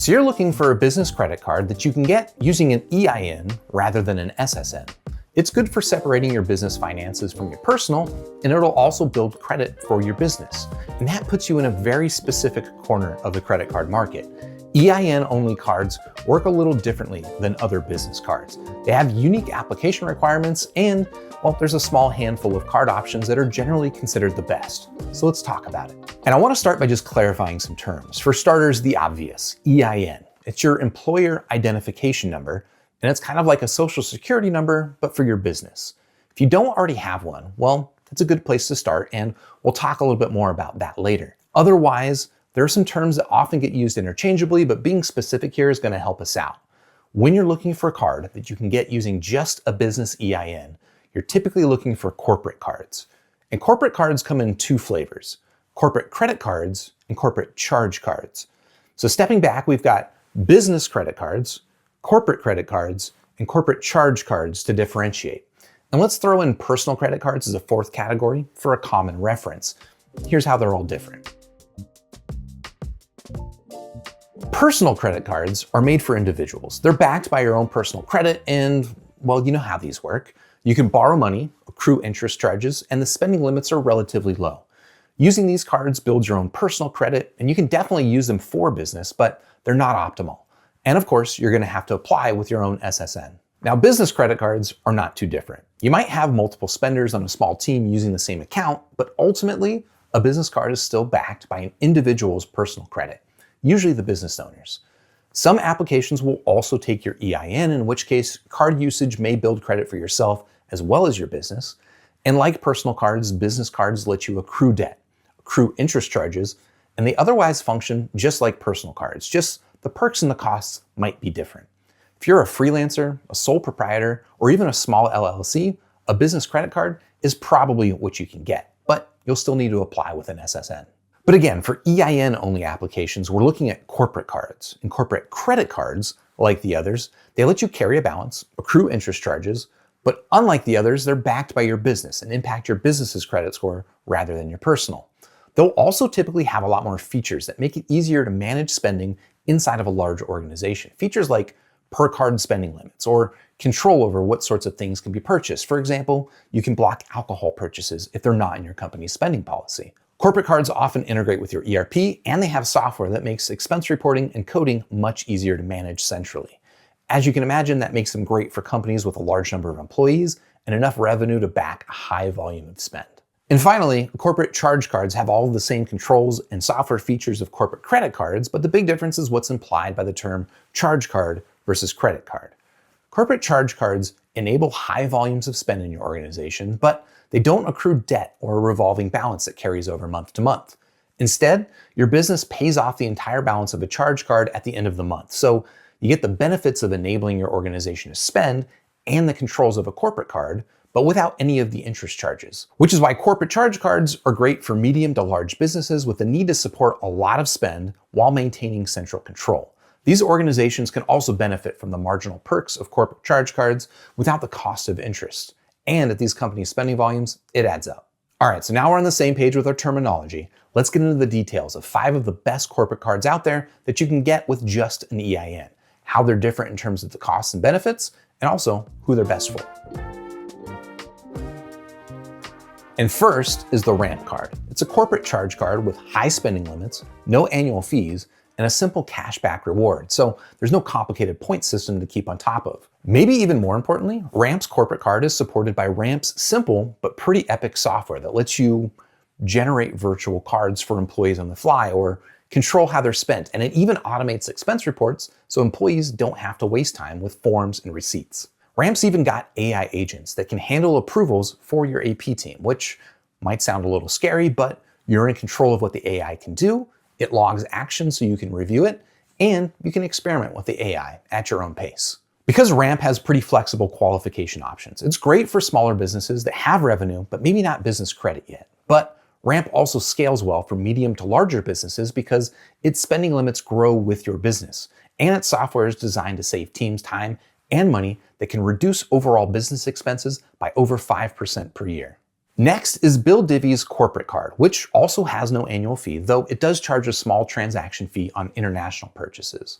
So you're looking for a business credit card that you can get using an EIN rather than an SSN. It's good for separating your business finances from your personal, and it'll also build credit for your business. And that puts you in a very specific corner of the credit card market. EIN-only cards work a little differently than other business cards. They have unique application requirements and, well, there's a small handful of card options that are generally considered the best. So let's talk about it. And I want to start by just clarifying some terms. For starters, the obvious, EIN. It's your employer identification number, and it's kind of like a social security number, but for your business. If you don't already have one, well, that's a good place to start, and we'll talk a little bit more about that later. Otherwise, there are some terms that often get used interchangeably, but being specific here is going to help us out. When you're looking for a card that you can get using just a business EIN, you're typically looking for corporate cards. And corporate cards come in two flavors: corporate credit cards and corporate charge cards. So stepping back, we've got business credit cards, corporate credit cards, and corporate charge cards to differentiate. And let's throw in personal credit cards as a fourth category for a common reference. Here's how they're all different. Personal credit cards are made for individuals. They're backed by your own personal credit and, well, you know how these work. You can borrow money, accrue interest charges, and the spending limits are relatively low. Using these cards builds your own personal credit, and you can definitely use them for business, but they're not optimal. And of course, you're going to have to apply with your own SSN. Now, business credit cards are not too different. You might have multiple spenders on a small team using the same account, but ultimately, a business card is still backed by an individual's personal credit, usually the business owners. Some applications will also take your EIN, in which case card usage may build credit for yourself as well as your business. And like personal cards, business cards let you accrue debt, accrue interest charges, and they otherwise function just like personal cards, just the perks and the costs might be different. If you're a freelancer, a sole proprietor, or even a small LLC, a business credit card is probably what you can get, but you'll still need to apply with an SSN. But again, for EIN-only applications, we're looking at corporate cards. And corporate credit cards, like the others, they let you carry a balance, accrue interest charges, but unlike the others, they're backed by your business and impact your business's credit score rather than your personal. They'll also typically have a lot more features that make it easier to manage spending inside of a large organization. Features like per card spending limits or control over what sorts of things can be purchased. For example, you can block alcohol purchases if they're not in your company's spending policy. Corporate cards often integrate with your ERP, and they have software that makes expense reporting and coding much easier to manage centrally. As you can imagine, that makes them great for companies with a large number of employees and enough revenue to back a high volume of spend. And finally, corporate charge cards have all of the same controls and software features of corporate credit cards, but the big difference is what's implied by the term charge card versus credit card. Corporate charge cards enable high volumes of spend in your organization, but they don't accrue debt or a revolving balance that carries over month to month. Instead, your business pays off the entire balance of a charge card at the end of the month. So you get the benefits of enabling your organization to spend and the controls of a corporate card, but without any of the interest charges. Which is why corporate charge cards are great for medium to large businesses with the need to support a lot of spend while maintaining central control. These organizations can also benefit from the marginal perks of corporate charge cards without the cost of interest. And at these companies' spending volumes, it adds up. All right, so now we're on the same page with our terminology. Let's get into the details of 5 of the best corporate cards out there that you can get with just an EIN, how they're different in terms of the costs and benefits, and also who they're best for. And first is the Ramp card. It's a corporate charge card with high spending limits, no annual fees, and a simple cashback reward. So there's no complicated point system to keep on top of. Maybe even more importantly, Ramp's corporate card is supported by Ramp's simple but pretty epic software that lets you generate virtual cards for employees on the fly or control how they're spent. And it even automates expense reports so employees don't have to waste time with forms and receipts. Ramp's even got AI agents that can handle approvals for your AP team, which might sound a little scary, but you're in control of what the AI can do. It logs action so you can review it, and you can experiment with the AI at your own pace. Because Ramp has pretty flexible qualification options, it's great for smaller businesses that have revenue, but maybe not business credit yet. But Ramp also scales well for medium to larger businesses because its spending limits grow with your business, and its software is designed to save teams time and money that can reduce overall business expenses by over 5% per year. Next is Bill Divvy's corporate card, which also has no annual fee, though it does charge a small transaction fee on international purchases.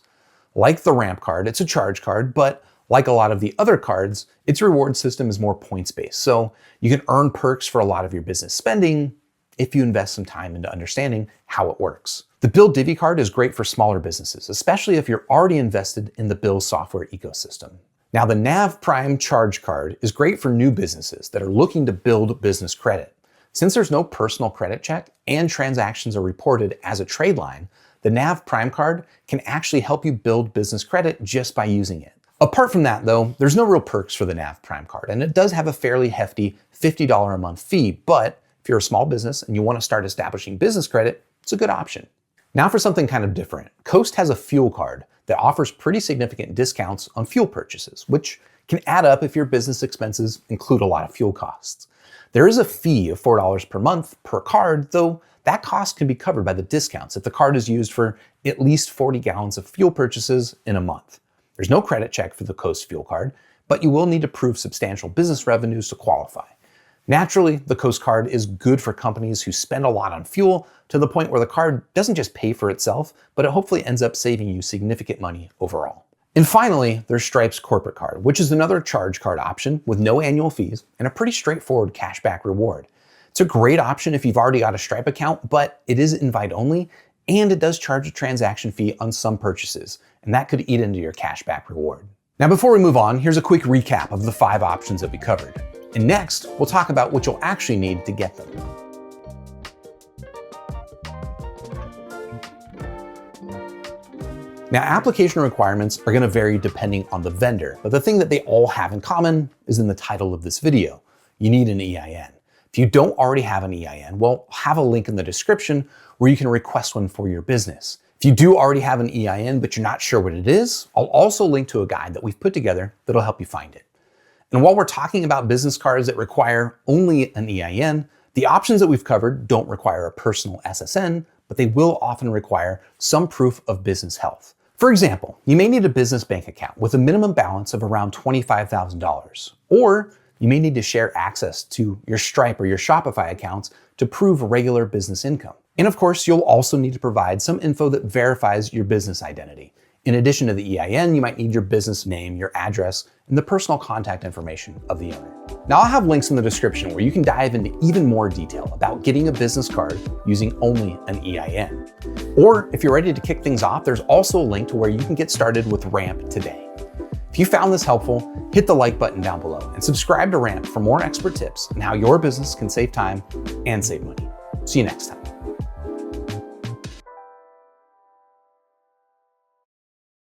Like the Ramp card, it's a charge card, but like a lot of the other cards, its reward system is more points-based, so you can earn perks for a lot of your business spending if you invest some time into understanding how it works. The Bill Divvy card is great for smaller businesses, especially if you're already invested in the Bill software ecosystem. Now, the Nav Prime Charge Card is great for new businesses that are looking to build business credit. Since there's no personal credit check and transactions are reported as a trade line, the Nav Prime Card can actually help you build business credit just by using it. Apart from that though, there's no real perks for the Nav Prime Card, and it does have a fairly hefty $50 a month fee, but if you're a small business and you want to start establishing business credit, it's a good option. Now for something kind of different. Coast has a fuel card that offers pretty significant discounts on fuel purchases, which can add up if your business expenses include a lot of fuel costs. There is a fee of $4 per month per card, though that cost can be covered by the discounts if the card is used for at least 40 gallons of fuel purchases in a month. There's no credit check for the Coast fuel card, but you will need to prove substantial business revenues to qualify. Naturally, the Coast card is good for companies who spend a lot on fuel to the point where the card doesn't just pay for itself, but it hopefully ends up saving you significant money overall. And finally, there's Stripe's corporate card, which is another charge card option with no annual fees and a pretty straightforward cashback reward. It's a great option if you've already got a Stripe account, but it is invite only, and it does charge a transaction fee on some purchases, and that could eat into your cashback reward. Now, before we move on, here's a quick recap of the 5 options that we covered. And next, we'll talk about what you'll actually need to get them. Now, application requirements are going to vary depending on the vendor, but the thing that they all have in common is in the title of this video. You need an EIN. If you don't already have an EIN, well, I'll have a link in the description where you can request one for your business. If you do already have an EIN, but you're not sure what it is, I'll also link to a guide that we've put together that'll help you find it. And while we're talking about business cards that require only an EIN, the options that we've covered don't require a personal SSN, but they will often require some proof of business health. For example, you may need a business bank account with a minimum balance of around $25,000, or you may need to share access to your Stripe or your Shopify accounts to prove regular business income. And of course, you'll also need to provide some info that verifies your business identity. In addition to the EIN, you might need your business name, your address, and the personal contact information of the owner. Now, I'll have links in the description where you can dive into even more detail about getting a business card using only an EIN. Or if you're ready to kick things off, there's also a link to where you can get started with Ramp today. If you found this helpful, hit the like button down below and subscribe to Ramp for more expert tips on how your business can save time and save money. See you next time.